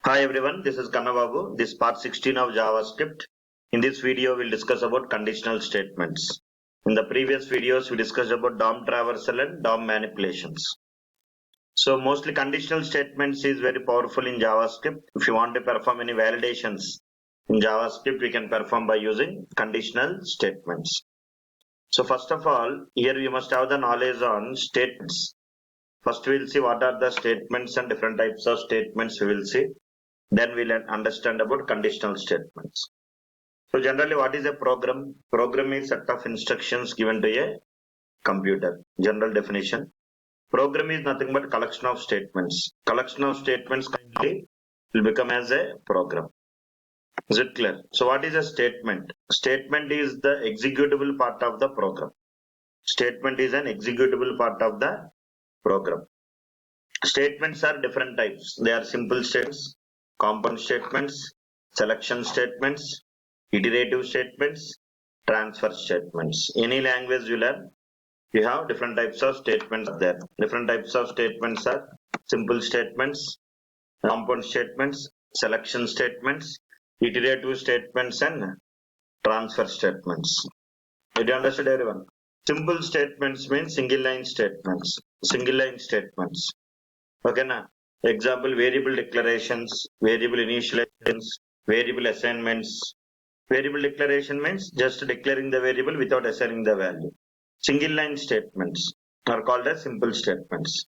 Hi everyone, this is Kannababu. This is part 16 of JavaScript. In this video, we'll discuss about conditional statements. In the previous videos, we discussed about DOM traversal and DOM manipulations. So mostly conditional statements is very powerful in JavaScript. If you want to perform any validations in JavaScript, we can perform by using conditional statements. So first of all, here we must have the knowledge on statements. First, we'll see what are the statements and different types of statements we will see. Then we'll understand about conditional statements. So generally, what is a program? Program is a set of instructions given to a computer. General definition. Program is nothing but collection of statements. Collection of statements will become as a program. Is it clear? So what is a statement? Statement is the executable part of the program. Statement is an executable part of the program. Statements are different types. They are simple statements, compound statements, selection statements, iterative statements, transfer statements. Any language you learn, you have different types of statements there. Different types of statements are simple statements, compound statements, selection statements, iterative statements, and transfer statements. Did you understand, everyone? Simple statements means single line statements. Single line statements. Okay, na? Example, variable declarations, variable initializations, variable assignments. Variable declaration means just declaring the variable without assigning the value. Single line statements are called as simple statements.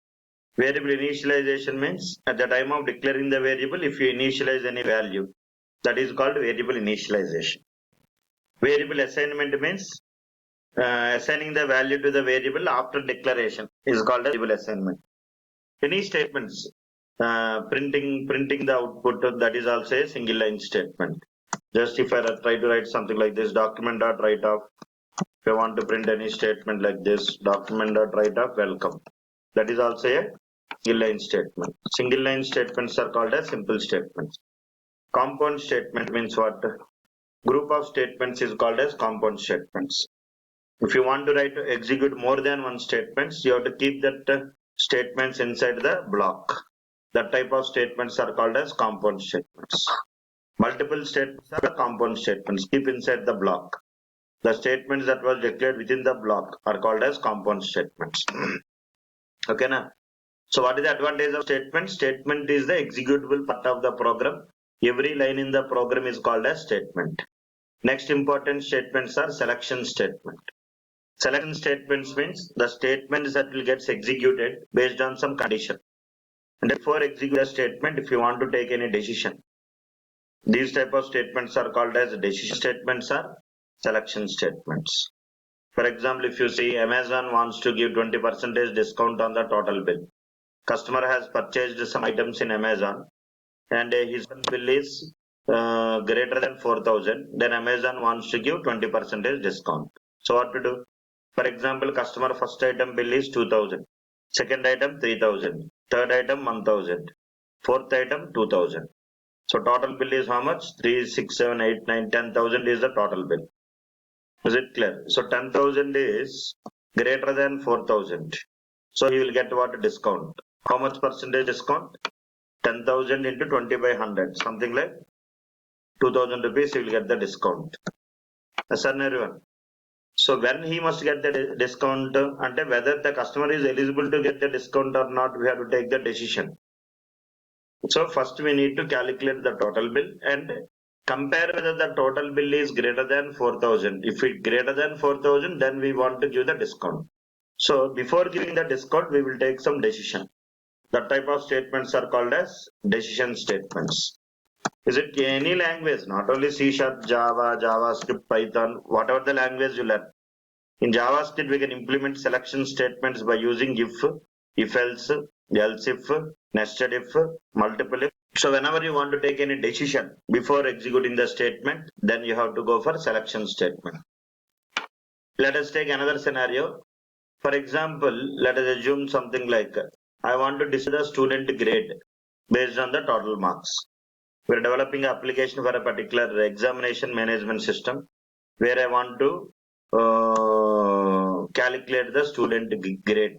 Variable initialization means at the time of declaring the variable, if you initialize any value, that is called variable initialization. Variable assignment means assigning the value to the variable after declaration is called as variable assignment. Any statements, printing the output, that is also a single line statement. Just if I try to write something like this, document.writeOff. If I want to print any statement like this, document.writeOff welcome. That is also a single line statement. Single line statements are called as simple statements. Compound statement means what? Group of statements is called as compound statements. If you want to execute more than one statements, you have to keep that statements inside the block. That type of statements are called as compound statements. Multiple statements are compound statements. Keep inside the block. The statements that was declared within the block are called as compound statements. Okay, na? So what is the advantage of statement? Statement is the executable part of the program. Every line in the program is called as statement. Next important statements are selection statement. Selection statements means the statements that will get executed based on some condition. And before execute a statement, if you want to take any decision, these type of statements are called as decision statements or selection statements. For example, if you see Amazon wants to give 20% discount on the total bill. Customer has purchased some items in Amazon and his bill is greater than 4,000. Then Amazon wants to give 20% discount. So what to do? For example, customer first item bill is 2,000, second item 3,000, third item 1,000, fourth item 2,000. So total bill is how much? 3, 6, 7, 8, 9, 10,000 is the total bill. Is it clear? So 10,000 is greater than 4,000. So he will get what? Discount. How much percentage discount? 10,000 into 20 by 100. Something like 2,000 rupees he will get the discount. Yes, everyone. So when he must get the discount and whether the customer is eligible to get the discount or not, we have to take the decision. So first we need to calculate the total bill and compare whether the total bill is greater than 4,000. If it's greater than 4,000, then we want to give the discount. So before giving the discount, we will take some decision. That type of statements are called as decision statements. Is it any language, not only C#, Java, JavaScript, Python, whatever the language you learn. In JavaScript, we can implement selection statements by using if else, else if, nested if, multiple if. So whenever you want to take any decision before executing the statement, then you have to go for selection statement. Let us take another scenario. For example, let us assume something like I want to decide the student grade based on the total marks. We are developing an application for a particular examination management system where I want to calculate the student grade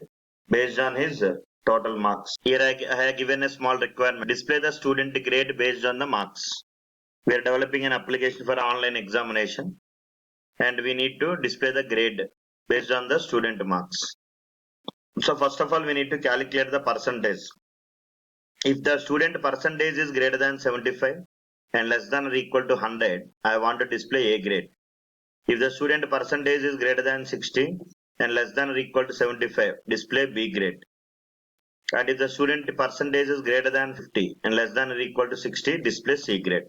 based on his total marks. Here I have given a small requirement. Display the student grade based on the marks. We are developing an application for online examination and we need to display the grade based on the student marks. So first of all, we need to calculate the percentage. If the student percentage is greater than 75 and less than or equal to 100, I want to display A grade. If the student percentage is greater than 60 and less than or equal to 75, display B grade. And if the student percentage is greater than 50 and less than or equal to 60, display C grade.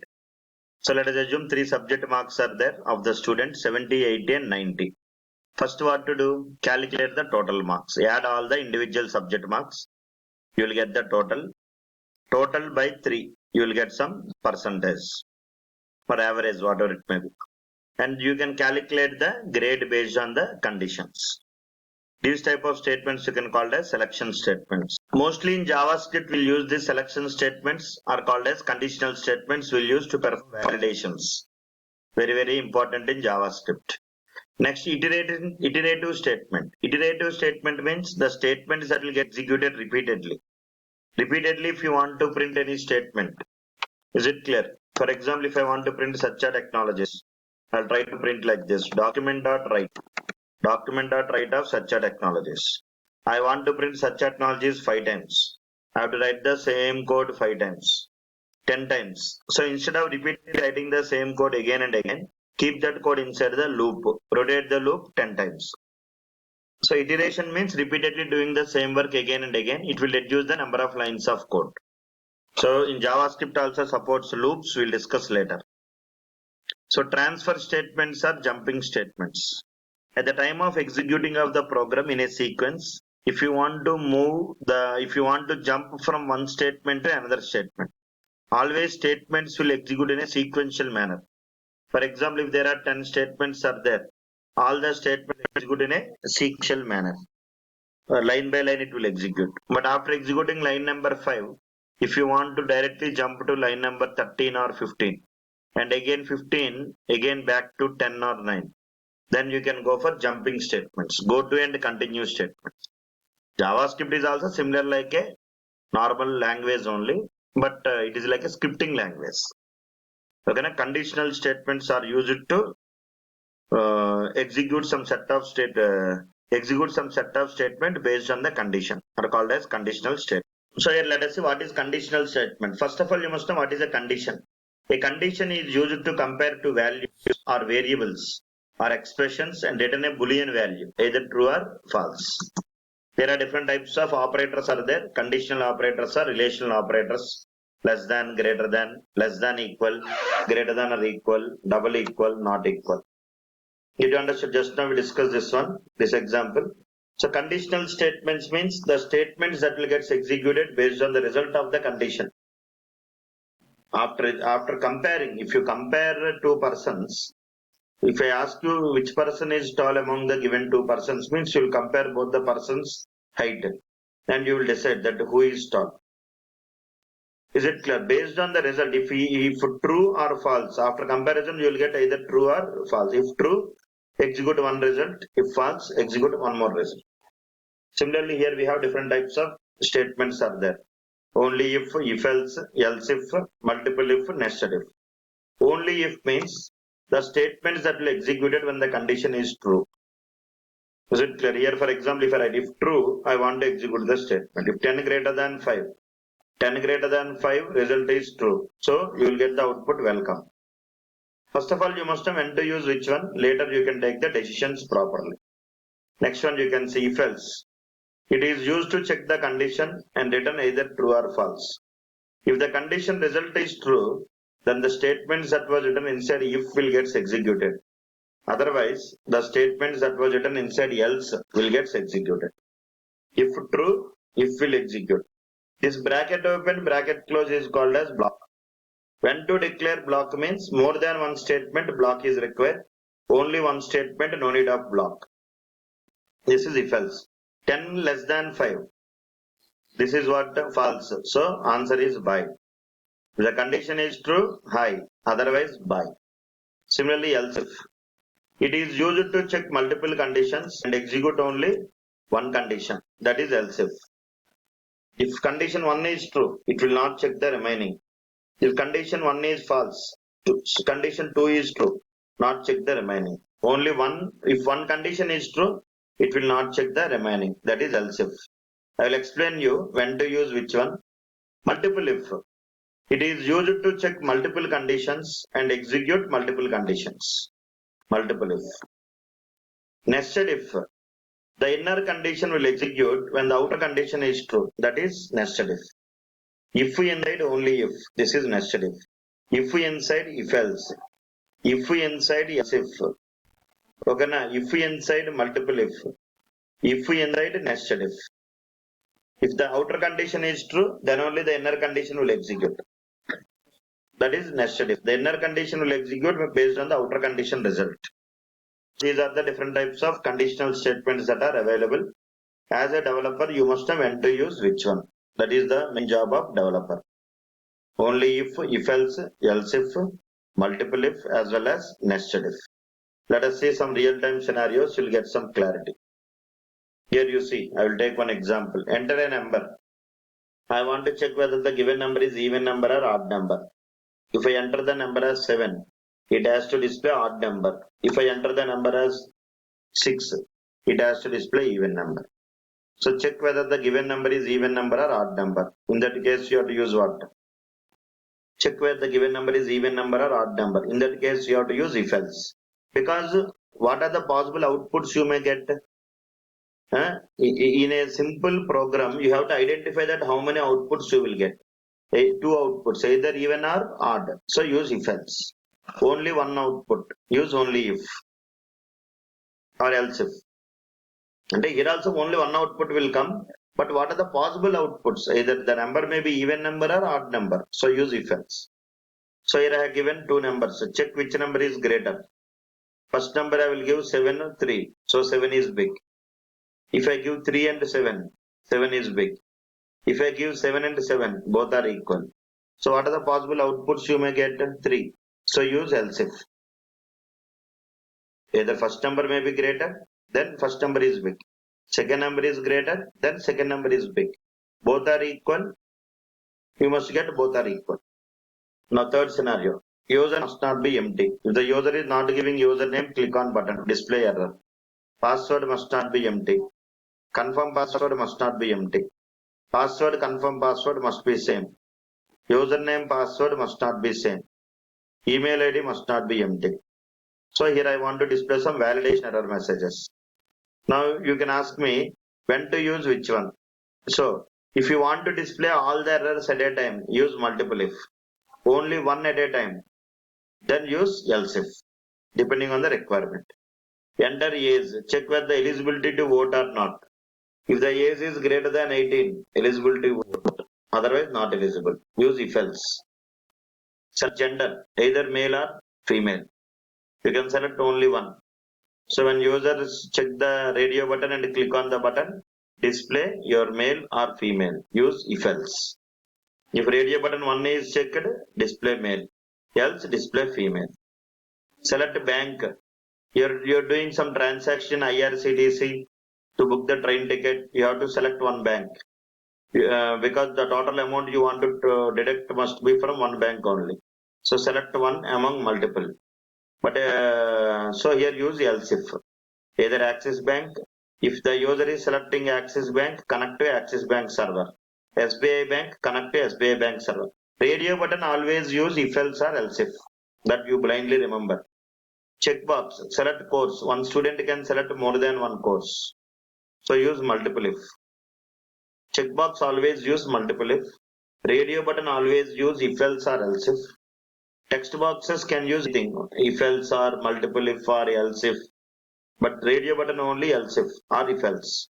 So let us assume 3 subject marks are there of the student 70, 80 and 90. First what to do? Calculate the total marks. Add all the individual subject marks. You will get the total. Total by 3. You will get some percentage or average, whatever it may be. And you can calculate the grade based on the conditions. These type of statements you can call as selection statements. Mostly in JavaScript we'll use these selection statements are called as conditional statements we'll use to perform validations. Very important in JavaScript. Next, iterative statement. Iterative statement means the statements that will get executed repeatedly. Repeatedly if you want to print any statement. Is it clear? For example, if I want to print Satya Technologies, I'll try to print like this. Document.write of Satya Technologies. I want to print Satya Technologies 5 times. I have to write the same code 5 times, 10 times. So instead of repeatedly writing the same code again and again, keep that code inside the loop. Rotate the loop 10 times. So iteration means repeatedly doing the same work again and again. It will reduce the number of lines of code. So in JavaScript also supports loops. We'll discuss later. So transfer statements are jumping statements. At the time of executing of the program in a sequence, if you want to jump from one statement to another statement, always statements will execute in a sequential manner. For example, if there are 10 statements are there, all the statements execute in a sequential manner. Line by line it will execute. But after executing line number 5, if you want to directly jump to line number 13 or 15, and again 15, again back to 10 or 9, then you can go for jumping statements. Go to and continue statements. JavaScript is also similar like a normal language only, but it is like a scripting language. Okay, conditional statements are used to execute some set of statement based on the condition, are called as conditional statement. So here let us see what is conditional statement. First of all, you must know what is a condition. A condition is used to compare two values or variables or expressions and return a Boolean value, either true or false. There are different types of operators are there. Conditional operators are relational operators. Less than, greater than, less than equal, greater than or equal, double equal, not equal. Did you understand? Just now we discussed this one, this example. So conditional statements means the statements that will get executed based on the result of the condition. After comparing, if you compare two persons, if I ask you which person is tall among the given two persons, means you will compare both the persons' height and you will decide that who is tall. Is it clear? Based on the result, if true or false, after comparison you will get either true or false. If true, execute one result. If false, execute one more result. Similarly, here we have different types of statements are there. Only if else if, multiple if, nested if. Only if means the statements that will executed when the condition is true. Is it clear? Here, for example, if I write if true, I want to execute the statement. If 10 greater than 5, 10 greater than 5, result is true. So you will get the output welcome. First of all, you must know when to use which one. Later you can take the decisions properly. Next one you can see if else. It is used to check the condition and return either true or false. If the condition result is true, then the statements that was written inside if will get executed. Otherwise, the statements that was written inside else will get executed. If true, if will execute. This bracket open, bracket close is called as block. When to declare block means more than one statement block is required. Only one statement, no need of block. This is if else. 10 less than 5. This is what false. So answer is by. If the condition is true, high. Otherwise by. Similarly else if. It is used to check multiple conditions and execute only one condition. That is else if. If condition 1 is true, it will not check the remaining. If condition 1 is false, condition 2 is true, not check the remaining. Only one, if one condition is true, it will not check the remaining. That is else if. I will explain you when to use which one. Multiple if. It is used to check multiple conditions and execute multiple conditions. Multiple if. Nested if. The inner condition will execute when the outer condition is true. That is nested if. If inside only if. This is nested if. If inside if else. If inside else if. Okay, na? If inside multiple if. If inside nested if. If the outer condition is true, then only the inner condition will execute. That is nested if. The inner condition will execute based on the outer condition result. These are the different types of conditional statements that are available. As a developer, you must know when to use which one. That is the main job of developer. Only if else if, multiple if, as well as nested if. Let us see some real-time scenarios. You'll get some clarity. Here you see, I will take one example. Enter a number. I want to check whether the given number is even number or odd number. If I enter the number as 7, it has to display odd number. If I enter the number as 6, it has to display even number. So check whether the given number is even number or odd number. In that case, you have to use what? Check whether the given number is even number or odd number. In that case, you have to use if else. Because what are the possible outputs you may get? In a simple program, you have to identify that how many outputs you will get. Two outputs, either even or odd. So use if else. Only one output. Use only if or else if. And here also only one output will come. But what are the possible outputs? Either the number may be even number or odd number. So use if else. So here I have given two numbers. So check which number is greater. First number I will give 7 or 3. So 7 is big. If I give 3 and 7, 7 is big. If I give 7 and 7, both are equal. So what are the possible outputs you may get? 3. So use else if. Either first number may be greater, then first number is big. Second number is greater, then second number is big. Both are equal. You must get both are equal. Now third scenario. User must not be empty. If the user is not giving username, click on button. Display error. Password must not be empty. Confirm password must not be empty. Password, confirm password must be same. Username, password must not be same. Email ID must not be empty. So here I want to display some validation error messages. Now you can ask me when to use which one. So if you want to display all the errors at a time, use multiple if. Only one at a time, then use else if, depending on the requirement. Enter age. Check whether the eligibility to vote or not. If the age is greater than 18, eligible to vote. Otherwise, not eligible. Use if else. Select gender, either male or female. You can select only one. So when users check the radio button and click on the button, display your male or female. Use if else. If radio button 1 is checked, display male. Else display female. Select bank. You're doing some transaction IRCTC to book the train ticket. You have to select one bank. Because the total amount you want to deduct must be from one bank only. So select one among multiple. But so here use else if. Either Axis Bank. If the user is selecting Axis Bank, connect to Axis Bank server. SBI Bank, connect to SBI Bank server. Radio button always use if else or else if. That you blindly remember. Checkbox, select course. One student can select more than one course. So use multiple if. Checkbox always use multiple if. Radio button always use if else or else if. Text boxes can use anything. If else or multiple if or else if. But radio button only else if or if else.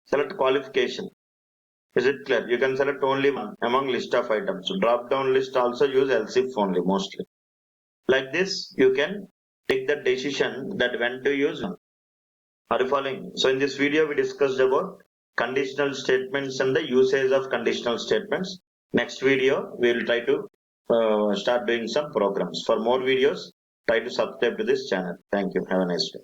Select qualification. Is it clear? You can select only one among list of items. Drop down list also use else if only mostly. Like this, you can take the decision that when to use one. Are you following? So in this video, we discussed about conditional statements and the usage of conditional statements. Next video, we will try to start doing some programs. For more videos, try to subscribe to this channel. Thank you. Have a nice day.